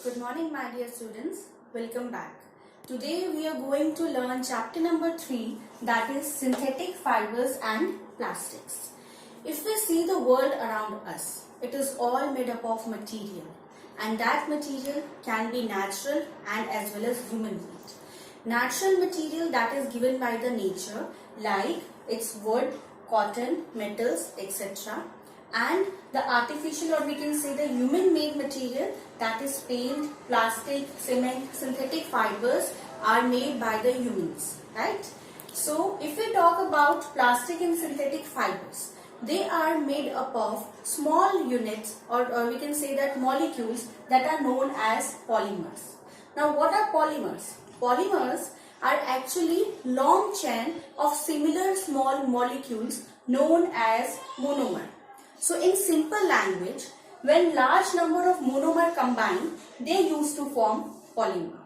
Good morning, my dear students. Welcome back. Today we are going to learn chapter number 3, that is synthetic fibers and plastics. If we see the world around us, it is all made up of material, and that material can be natural and as well as human made. Natural material that is given by the nature, like its wood, cotton, metals, etc. And the artificial, or we can say the human made material, that is paint, plastic, cement, synthetic fibers are made by the humans, right? So if we talk about plastic and synthetic fibers, they are made up of small units, or we can say that molecules that are known as polymers. Now what are polymers? Polymers are actually long chain of similar small molecules known as monomer. So in simple language, when large number of monomer combine, they used to form polymer.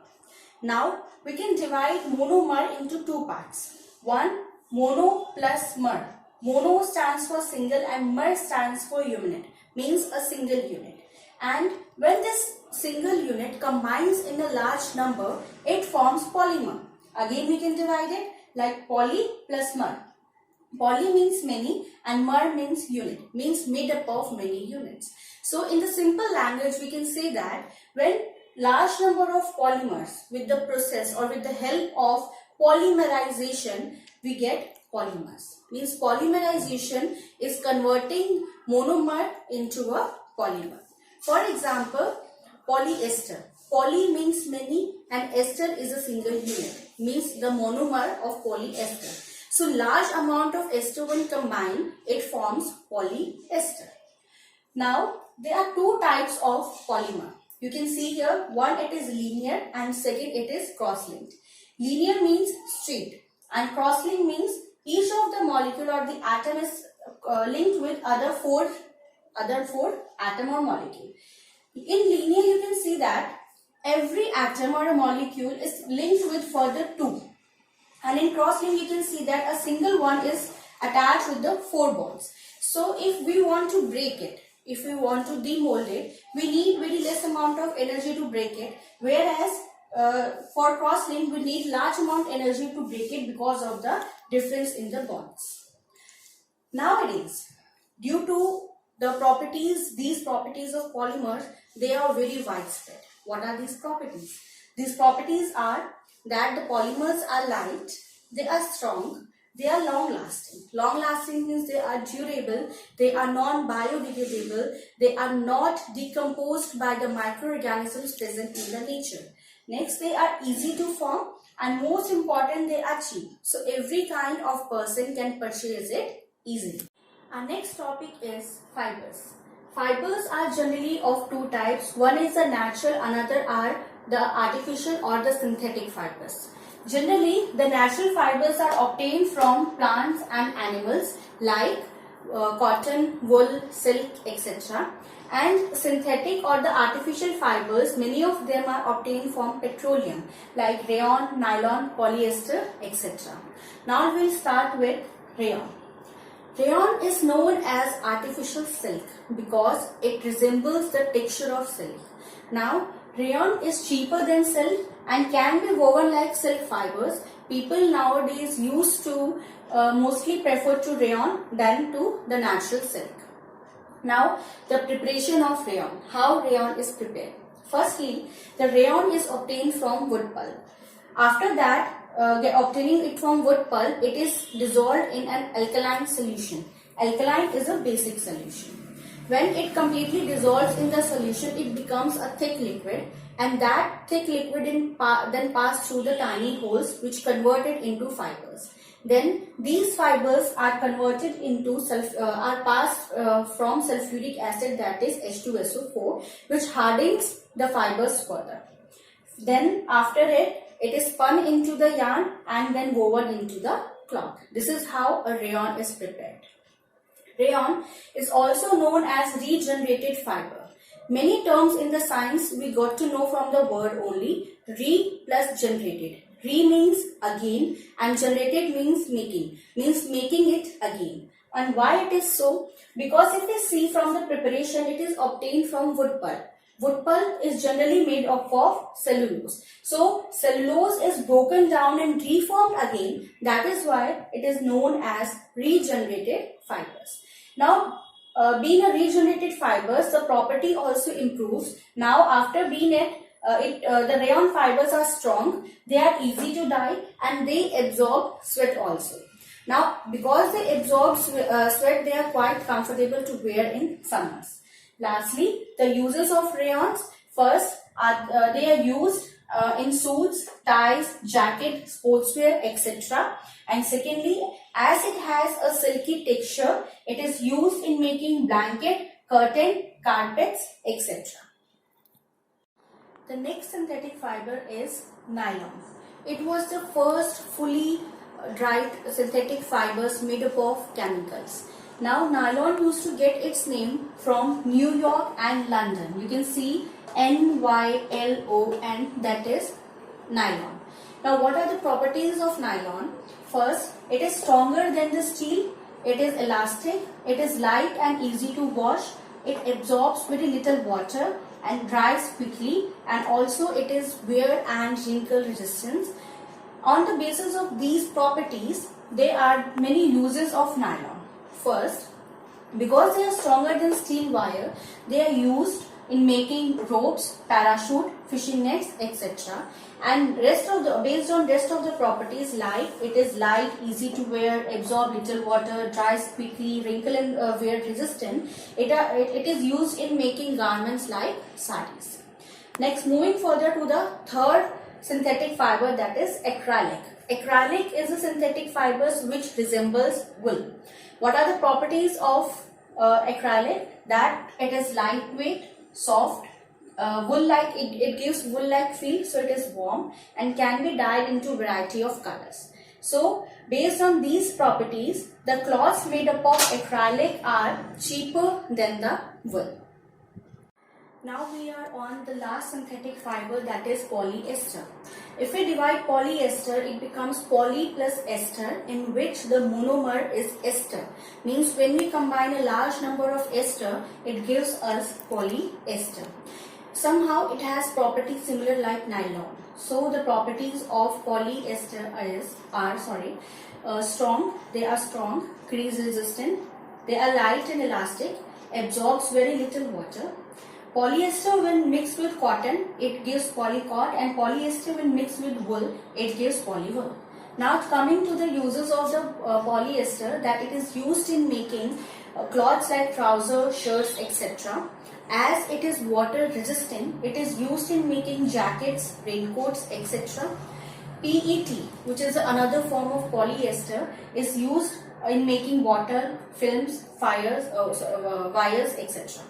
Now we can divide monomer into two parts. One, mono plus mer. Mono stands for single and mer stands for unit, means a single unit. And when this single unit combines in a large number, it forms polymer. Again we can divide it like poly plus mer. Poly means many and mer means unit, means made up of many units. So in the simple language we can say that when large number of polymers with the process or with the help of polymerization, we get polymers. Means polymerization is converting monomer into a polymer. For example, polyester. Poly means many and ester is a single unit, means the monomer of polyester. So large amount of ester when combined, it forms polyester. Now there are two types of polymer. You can see here, one it is linear and second it is cross-linked. Linear means straight and cross-linked means each of the molecule or the atom is linked with other four atom or molecule. In linear you can see that every atom or a molecule is linked with further two. And in cross-link you can see that a single one is attached with the four bonds. So if we want to break it, if we want to demold it, we need very less amount of energy to break it. Whereas for cross-link we need large amount energy to break it because of the difference in the bonds. Nowadays, due to the properties, these properties of polymers, they are very widespread. What are these properties? These properties are that the polymers are light, they are strong, they are long lasting. Long lasting means they are durable, they are non-biodegradable, they are not decomposed by the microorganisms present in the nature. Next, they are easy to form and most important, they are cheap. So every kind of person can purchase it easily. Our next topic is fibers. Fibers are generally of two types. One is the natural, another are the artificial or the synthetic fibers. Generally, the natural fibers are obtained from plants and animals like cotton, wool, silk, etc. And synthetic or the artificial fibers, many of them are obtained from petroleum like rayon, nylon, polyester, etc. Now we will start with rayon. Rayon is known as artificial silk because it resembles the texture of silk. Now, rayon is cheaper than silk and can be woven like silk fibers. People nowadays used to mostly prefer to rayon than to the natural silk. Now, the preparation of rayon. How rayon is prepared? Firstly, the rayon is obtained from wood pulp. After that, obtaining it from wood pulp, it is dissolved in an alkaline solution. Alkaline is a basic solution. When it completely dissolves in the solution, it becomes a thick liquid, and that thick liquid then pass through the tiny holes which convert it into fibers. Then these fibers are converted into passed from sulfuric acid, that is H2SO4, which hardens the fibers further. Then after it is spun into the yarn and then woven into the cloth. This is how a rayon is prepared. Rayon is also known as regenerated fiber. Many terms in the science we got to know from the word only. Re plus generated. Re means again and generated means making it again. And why it is so? Because if we see from the preparation, it is obtained from wood pulp. Wood pulp is generally made up of cellulose. So cellulose is broken down and reformed again. That is why it is known as regenerated fibers. Now, being a regenerated fibers, the property also improves. Now, after being the rayon fibers are strong, they are easy to dye, and they absorb sweat also. Now, because they absorb sweat, they are quite comfortable to wear in summers. Lastly, the uses of rayons. First, they are used in suits, ties, jacket, sportswear, etc. And secondly, as it has a silky texture, it is used in making blanket, curtain, carpets, etc. The next synthetic fiber is nylon. It was the first fully dried synthetic fibers made up of chemicals. Now, nylon used to get its name from New York and London. You can see NYLON, that is nylon. Now, what are the properties of nylon? First, it is stronger than the steel. It is elastic. It is light and easy to wash. It absorbs very little water and dries quickly, and also it is wear and wrinkle resistant. On the basis of these properties, there are many uses of nylon. First, because they are stronger than steel wire, they are used in making ropes, parachute, fishing nets, etc. And based on rest of the properties, like it is light, easy to wear, absorb little water, dries quickly, wrinkle and wear resistant, it is used in making garments like sarees. Next, moving further to the third synthetic fiber, that is acrylic. Acrylic is a synthetic fibers which resembles wool. What are the properties of acrylic? That it is lightweight, soft, wool-like. It gives wool-like feel, so it is warm and can be dyed into variety of colors. So, based on these properties, the cloths made up of acrylic are cheaper than the wool. Now we are on the last synthetic fiber, that is polyester. If we divide polyester, it becomes poly plus ester, in which the monomer is ester. Means when we combine a large number of ester, it gives us polyester. Somehow it has properties similar like nylon. So the properties of polyester are strong. They are strong, crease resistant. They are light and elastic, absorbs very little water. Polyester when mixed with cotton, it gives polycot, and polyester when mixed with wool, it gives polywool. Now coming to the uses of the polyester, that it is used in making cloths like trousers, shirts, etc. As it is water resistant, it is used in making jackets, raincoats, etc. PET, which is another form of polyester, is used in making water, films, wires, etc.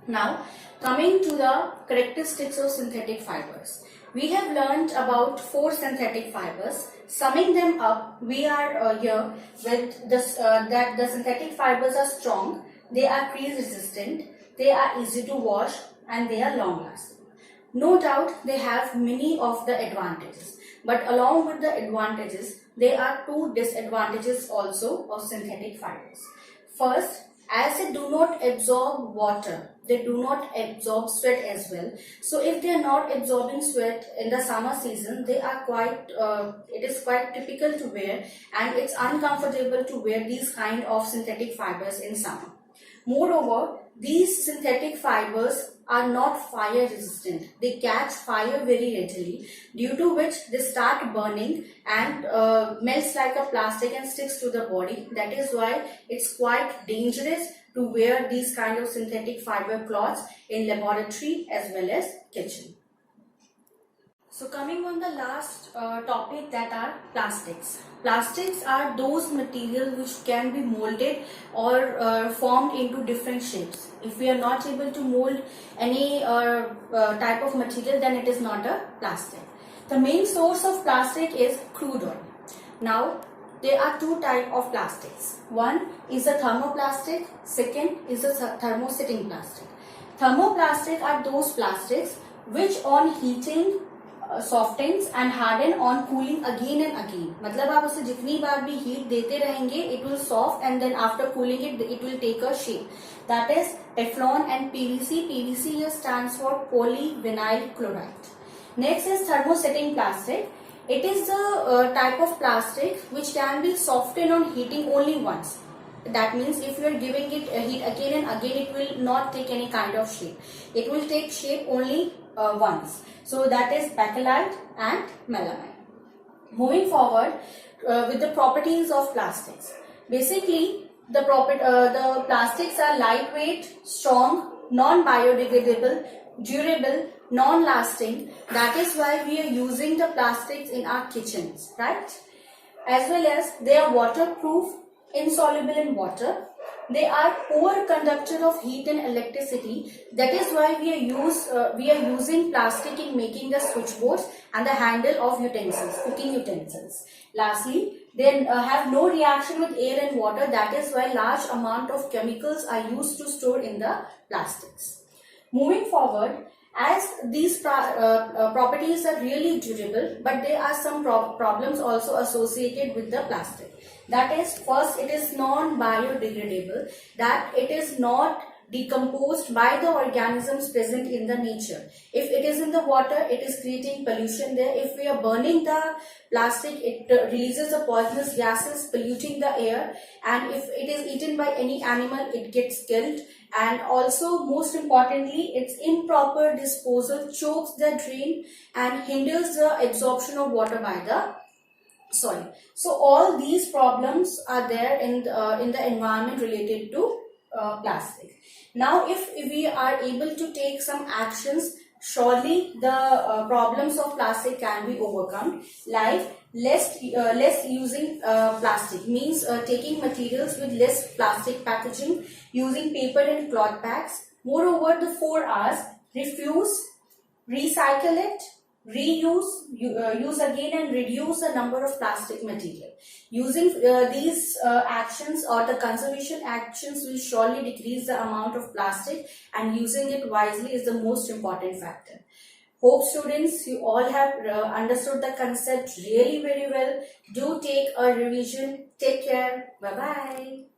Now, coming to the characteristics of synthetic fibers. We have learnt about 4 synthetic fibers. Summing them up, we are here with this, that the synthetic fibers are strong, they are crease resistant, they are easy to wash, and they are long lasting. No doubt they have many of the advantages, but along with the advantages, there are 2 disadvantages also of synthetic fibers. First, as they do not absorb water, they do not absorb sweat as well. So if they are not absorbing sweat in the summer season, they are it is quite typical to wear, and it's uncomfortable to wear these kind of synthetic fibers in summer. Moreover, these synthetic fibers are not fire resistant. They catch fire very readily, due to which they start burning and melts like a plastic and sticks to the body. That is why it's quite dangerous to wear these kind of synthetic fiber cloths in laboratory as well as kitchen. So coming on the last topic, that are plastics. Plastics are those materials which can be molded or formed into different shapes. If we are not able to mold any type of material, then it is not a plastic. The main source of plastic is crude oil. Now, there are 2 types of plastics. One is a thermoplastic, second is a thermosetting plastic. Thermoplastic are those plastics which on heating softens and harden on cooling again and again. मतलब आप उसे जितनी बार भी heat देते रहेंगे, it will soft, and then after cooling it will take a shape. that is Teflon and PVC. PVC here stands for polyvinyl chloride. Next is thermosetting plastic. It is the type of plastic which can be softened on heating only once. That means if you are giving it heat again and again, it will not take any kind of shape. It will take shape only once. So that is bakelite and melamine. Moving forward with the properties of plastics. Basically, the plastics are lightweight, strong, non-biodegradable, durable, non-lasting. That is why we are using the plastics in our kitchens, right? As well as they are waterproof, insoluble in water. They are poor conductor of heat and electricity. That is why we are using plastic in making the switchboards and the handle of utensils, cooking utensils. Lastly, they have no reaction with air and water. That is why large amount of chemicals are used to store in the plastics. Moving forward, as these properties are really durable, but there are some problems also associated with the plastic. That is, first, it is non-biodegradable, that it is not decomposed by the organisms present in the nature. If it is in the water, it is creating pollution there. If we are burning the plastic, it releases the poisonous gases, polluting the air, and if it is eaten by any animal, it gets killed. And also, most importantly, its improper disposal chokes the drain and hinders the absorption of water by the soil. So all these problems are there in the environment related to plastic. Now, if we are able to take some actions, surely the problems of plastic can be overcome. Like less using plastic means taking materials with less plastic packaging, using paper and cloth bags. Moreover, the 4 R's: refuse, recycle it, reuse, use again, and reduce the number of plastic material. Using these actions or the conservation actions will surely decrease the amount of plastic, and using it wisely is the most important factor. Hope students, you all have understood the concept really very well. Do take a revision. Take care. Bye bye.